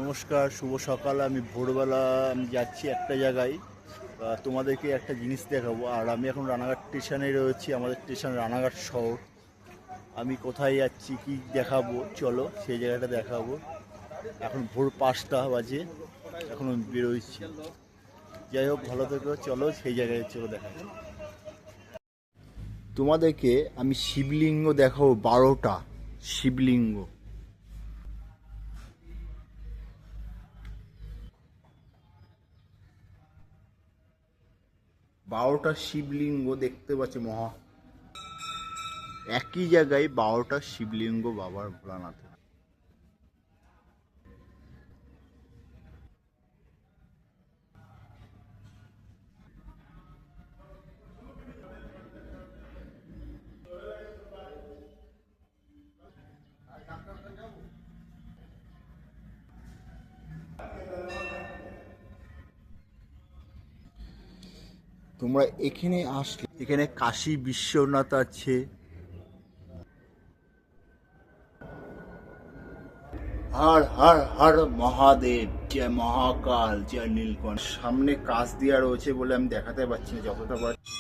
নমস্কার, শুভ সকাল। আমি ভোরবেলা যাচ্ছি একটা জায়গায়, তোমাদেরকে একটা জিনিস দেখাবো। আর আমি এখন রানাঘাট স্টেশনে রয়েছি, আমাদের স্টেশন রানাঘাট শহর। আমি কোথায় যাচ্ছি, কি দেখাবো, চলো সেই জায়গাটা দেখাবো। এখন ভোর 5টা বাজে, এখন আমি বেরোচ্ছি। যাই হোক, ভালো থেকো, চলো সেই জায়গায় চলো দেখাবো। তোমাদেরকে আমি শিবলিঙ্গ দেখাবো, 12টা শিবলিঙ্গ। 12টা শিবলিঙ্গ দেখতে পাচ্ছি একই জায়গায় 12টা শিবলিঙ্গ বাবার ভোলানাথের। তোমরা এখানে আসলে এখানে কাশী বিশ্বনাথ আছে, হর হর হর মহাদেব, জয় মহাকাল, জয় নীলকণ্ঠ। সামনে কাশ দেওয়া রয়েছে বলে আমি দেখাতে পারছি না যতটা পারছি।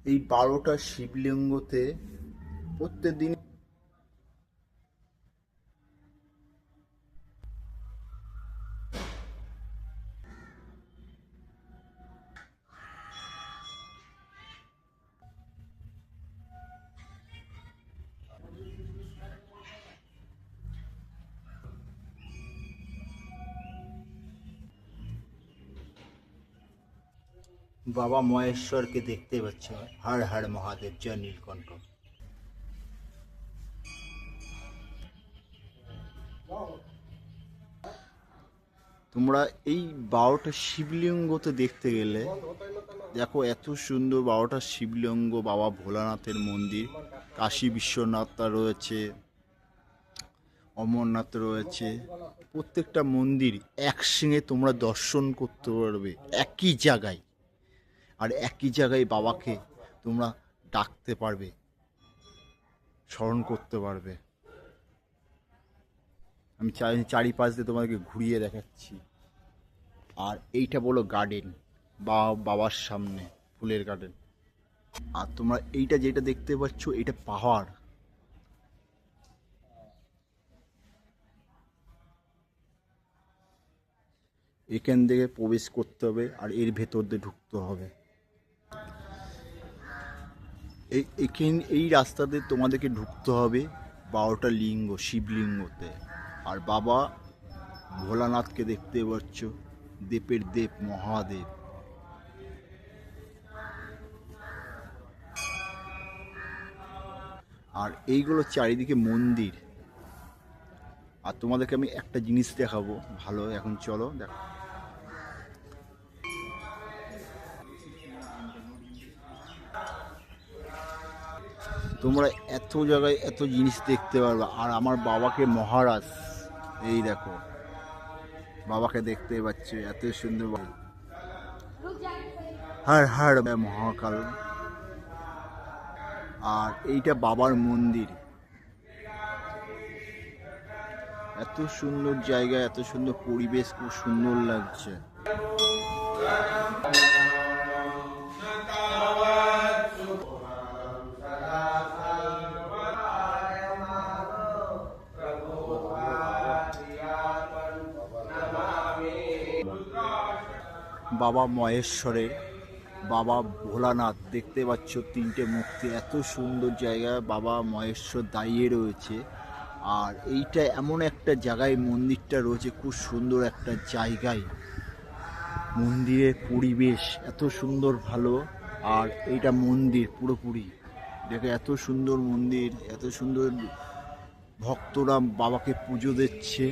এই 12টা শিবলিঙ্গতে প্রত্যেকদিন বাবা মহেশ্বরকে দেখতে পাচ্ছ, হর হর মহাদেব, জয় নীলকণ্ঠ। তোমরা এই 12টা শিবলিঙ্গতে দেখতে গেলে দেখো, এত সুন্দর 12টা শিবলিঙ্গ, বাবা ভোলানাথের মন্দির, কাশী বিশ্বনাথ রয়েছে, অমরনাথ রয়েছে। প্রত্যেকটা মন্দির একসঙ্গে তোমরা দর্শন করতে পারবে একই জায়গায়। আর একই জায়গায় বাবাকে তোমরা ডাকতে পারবে, স্মরণ করতে পারবে। আমি চারিপাশ দিয়ে তোমাদেরকে ঘুরিয়ে দেখাচ্ছি। আর এইটা বলো গার্ডেন, বাবার সামনে ফুলের গার্ডেন। আর তোমরা এইটা যেটা দেখতে পাচ্ছ, এটা পাহাড়। এখান থেকে প্রবেশ করতে হবে আর এর ভেতর দিয়ে ঢুকতে হবে। এই রাস্তাতে তোমাদেরকে ঢুকতে হবে 12টা লিঙ্গ, শিবলিঙ্গতে। আর বাবা ভোলানাথকে দেখতে পাচ্ছ, দেবের দেব মহাদেব। আর এইগুলো চারিদিকে মন্দির। আর তোমাদেরকে আমি একটা জিনিস দেখাবো, ভালো, এখন চলো দেখো। তোমরা এত জায়গায় এত জিনিস দেখতে পারবে। আর আমার বাবাকে মহারাজ, এই দেখো বাবাকে দেখতে পাচ্ছ, এত সুন্দর। হর হর মহাকাল। আর এইটা বাবার মন্দির। এত সুন্দর জায়গা, এত সুন্দর পরিবেশ, খুব সুন্দর লাগছে। বাবা মহেশ্বরের, বাবা ভোলানাথ দেখতে পাচ্ছ, 3টে মূর্তি। এত সুন্দর জায়গায় বাবা মহেশ্বর দাঁড়িয়ে রয়েছে। আর এইটা এমন একটা জায়গায় মন্দিরটা রয়েছে, খুব সুন্দর একটা জায়গায়। মন্দিরের পরিবেশ এত সুন্দর, ভালো। আর এইটা মন্দির পুরোপুরি দেখে, এত সুন্দর মন্দির, এত সুন্দর। ভক্তরা বাবাকে পুজো দিচ্ছে।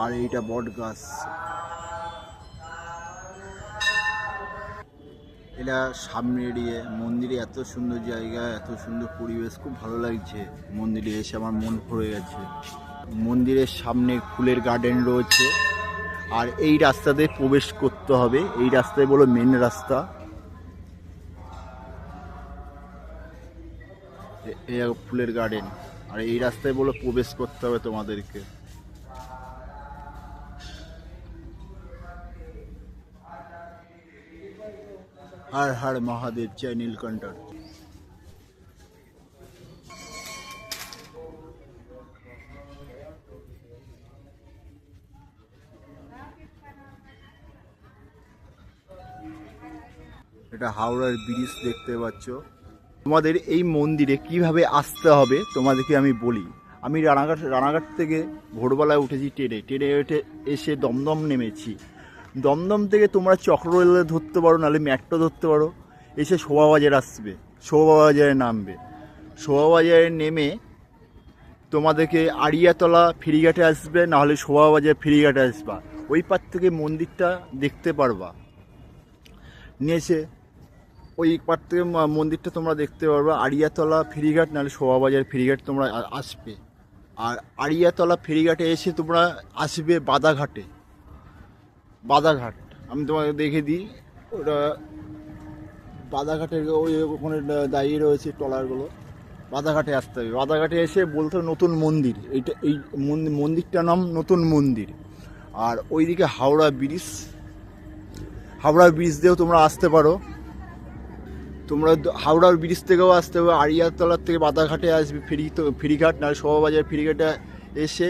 আর এইটা বট গাছ, এটা সামনে এড়িয়ে মন্দিরে। এত সুন্দর জায়গা, এত সুন্দর পরিবেশ, খুব ভালো লাগছে। মন্দিরে এসে আমার মন ভরে গেছে। মন্দিরের সামনে ফুলের গার্ডেন রয়েছে। আর এই রাস্তাতে প্রবেশ করতে হবে, এই রাস্তায় বলো মেন রাস্তা। এই ফুলের গার্ডেন। আর এই রাস্তায় বলে প্রবেশ করতে হবে তোমাদেরকে। হর হর মহাদেব, জয় নীলকণ্ঠর। এটা হাওড়ার ব্রিজ দেখতে পাচ্ছ। তোমাদের এই মন্দিরে কিভাবে আসতে হবে তোমাদেরকে আমি বলি। আমি রানাঘাট থেকে ভোরবেলায় উঠেছি ট্রেনে উঠে এসে দমদম নেমেছি। দমদম থেকে তোমরা চক্ররেলে ধরতে পারো, নাহলে মেট্রো ধরতে পারো, এসে শোভাবাজার আসবে, শোভাবাজারে নামবে। শোভাবাজারে নেমে তোমাদেরকে আড়িয়াতলা ফেরিঘাটে আসবে, নাহলে শোভাবাজার ফেরিঘাটে আসবা। ওই পার থেকে মন্দিরটা দেখতে পারবা। নিয়েছে ওই পার থেকে মন্দিরটা তোমরা দেখতে পারবা। আড়িয়াতলা ফেরিঘাট নাহলে শোভাবাজার ফেরিঘাট তোমরা আসবে। আর আড়িয়াতলা ফেরিঘাটে এসে তোমরা আসবে বাদাঘাটে। বাদাঘাট আমি তোমাকে দেখে দিই, ওটা বাদাঘাটের ওই ওখানে দাঁড়িয়ে রয়েছে ট্রলারগুলো। বাদাঘাটে আসতে হবে। বাদাঘাটে এসে বলতে হবে নতুন মন্দির। এইটা এই মন্দিরটার নাম নতুন মন্দির। আর ওইদিকে হাওড়া ব্রিজ, হাওড়া ব্রিজ দিয়েও তোমরা আসতে পারো। তোমরা হাওড়ার ব্রিজ থেকেও আসতে হবে। আড়িয়াতলার থেকে বাদাঘাটে আসবে ফেরিঘাট, না শোভাবাজার ফেরিঘাটে এসে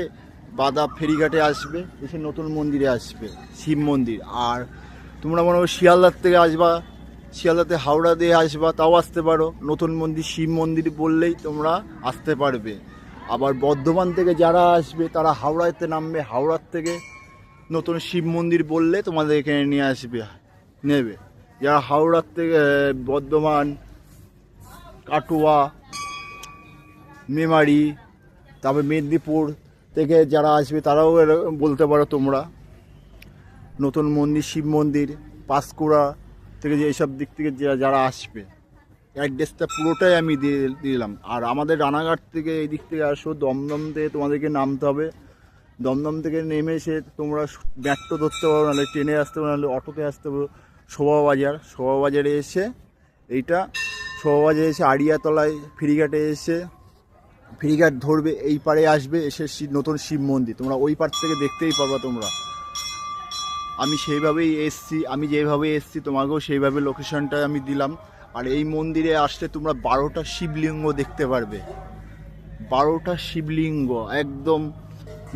ফেরিঘাটে আসবে, এসে নতুন মন্দিরে আসবে, শিব মন্দির। আর তোমরা মনে হয় শিয়ালদার থেকে আসবা, শিয়ালদাতে হাওড়া দিয়ে আসবা, তাও আসতে পারো। নতুন মন্দির শিব মন্দির বললেই তোমরা আসতে পারবে। আবার বর্ধমান থেকে যারা আসবে তারা হাওড়াতে নামবে, হাওড়ার থেকে নতুন শিব মন্দির বললে তোমাদের এখানে নিয়ে আসবে, নেবে। যারা হাওড়ার থেকে বর্ধমান, কাটোয়া, মেমারি, তারপর মেদিনীপুর থেকে যারা আসবে তারাও বলতে পারো তোমরা নতুন মন্দির শিব মন্দির। পাঁশকুড়া থেকে যে এইসব দিক থেকে যারা আসবে, অ্যাড্রেসটা পুরোটাই আমি দিয়ে দিলাম। আর আমাদের রানাঘাট থেকে এই দিক থেকে আসো, দমদম থেকে তোমাদেরকে নামতে হবে। দমদম থেকে নেমে এসে তোমরা মেট্রো ধরতে পারো, নাহলে ট্রেনে আসতে পারো, নাহলে অটোতে আসতে পারো শোভাবাজার। শোভাবাজারে এসে এইটা শোভাবাজারে এসে আড়িয়াতলায় ফেরিঘাটে এসে ফেরিঘাট ধরবে, এই পারে আসবে, এসে নতুন শিব মন্দির তোমরা ওই পার থেকে দেখতেই পারবা তোমরা। আমি সেইভাবেই এসছি, আমি যেভাবে এসছি তোমাকেও সেইভাবে লোকেশনটা আমি দিলাম। আর এই মন্দিরে আসলে তোমরা 12টা শিবলিঙ্গ দেখতে পারবে। 12টা শিবলিঙ্গ একদম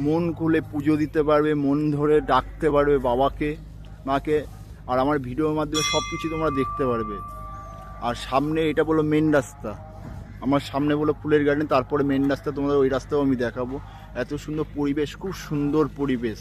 মন খুলে পুজো দিতে পারবে, মন ধরে ডাকতে পারবে বাবাকে, মাকে। আর আমার ভিডিওর মাধ্যমে সব কিছু তোমরা দেখতে পারবে। আর সামনে এটা বলো মেন রাস্তা, আমার সামনে বলো ফুলের গার্ডেন, তারপরে মেন রাস্তা তোমাদের ওই রাস্তাও আমি দেখাবো। এত সুন্দর পরিবেশ, খুব সুন্দর পরিবেশ।